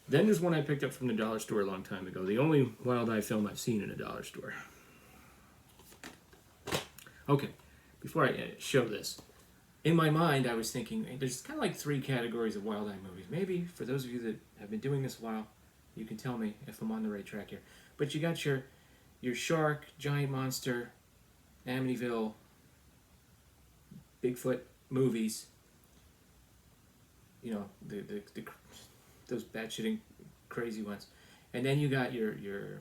Then there's one I picked up from the dollar store a long time ago. The only Wild Eye film I've seen in a dollar store. Okay, before I show this, in my mind I was thinking there's kind of like 3 categories of Wild Eye movies. Maybe for those of you that have been doing this a while, you can tell me if I'm on the right track here. But you got your shark, giant monster, Amityville, Bigfoot movies. You know, the those batshitting crazy ones. And then you got your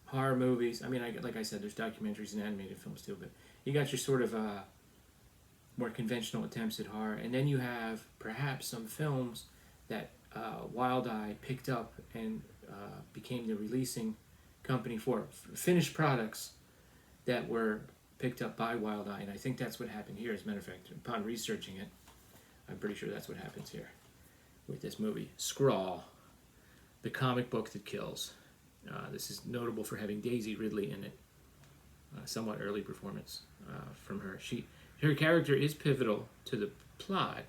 horror movies. I mean, like I said, there's documentaries and animated films too, but you got your sort of more conventional attempts at horror. And then you have perhaps some films that Wild Eye picked up and became the releasing company for finished products that were picked up by Wild Eye. And I think that's what happened here. As a matter of fact, upon researching it, I'm pretty sure that's what happens here with this movie. Scrawl, the comic book that kills. This is notable for having Daisy Ridley in it. Somewhat early performance from her. Her character is pivotal to the plot.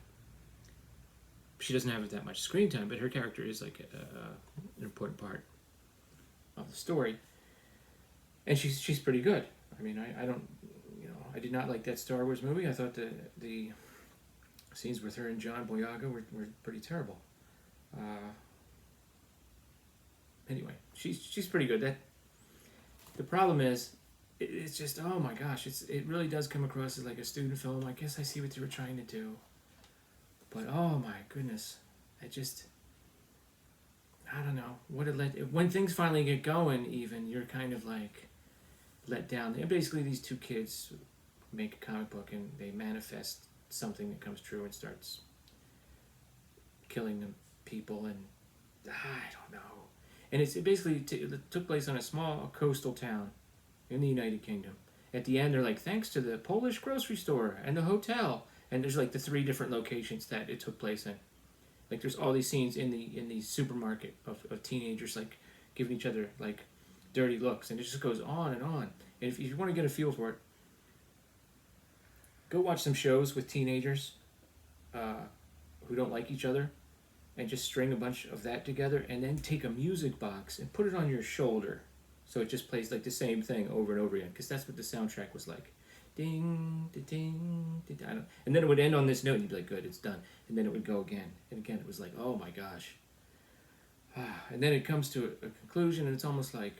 She doesn't have that much screen time, but her character is like an important part of the story. And she's pretty good. I mean, I don't, I did not like that Star Wars movie. I thought the scenes with her and John Boyega were pretty terrible. Anyway, she's pretty good. The problem is, it's just, oh my gosh, it really does come across as like a student film. I guess I see what you were trying to do, but oh my goodness, I don't know when things finally get going. Even you're kind of like let down. And basically, these 2 kids make a comic book and they manifest something that comes true and starts killing them people, and I don't know. And it basically took place on a small coastal town in the United Kingdom. At the end, they're like, thanks to the Polish grocery store and the hotel, and there's like the 3 different locations that it took place in. Like there's all these scenes in the supermarket of teenagers like giving each other like dirty looks, and it just goes on and on. And if you want to get a feel for it, go watch some shows with teenagers who don't like each other, and just string a bunch of that together, and then take a music box and put it on your shoulder, so it just plays like the same thing over and over again, because that's what the soundtrack was like. Ding, da, ding, da, da. And then it would end on this note, and you'd be like, good, it's done. And then it would go again, and again. It was like, oh my gosh. And then it comes to a conclusion, and it's almost like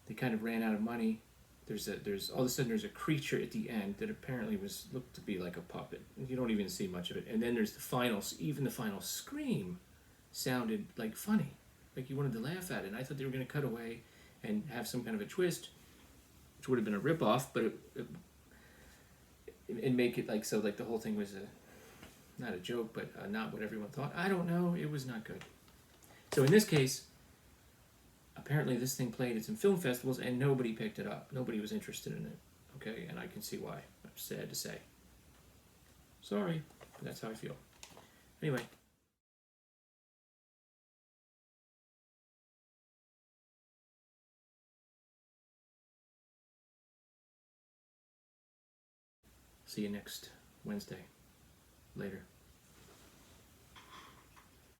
they kind of ran out of money. There's all of a sudden there's a creature at the end that apparently looked to be like a puppet. You don't even see much of it. And then there's the final scream sounded like funny, like you wanted to laugh at it. And I thought they were going to cut away and have some kind of a twist, which would have been a ripoff, but it make it like so like the whole thing was not a joke, but not what everyone thought. I don't know. It was not good. So in this case, apparently this thing played at some film festivals and nobody picked it up. Nobody was interested in it. Okay, and I can see why. I'm sad to say. Sorry, but that's how I feel. Anyway. See you next Wednesday. Later.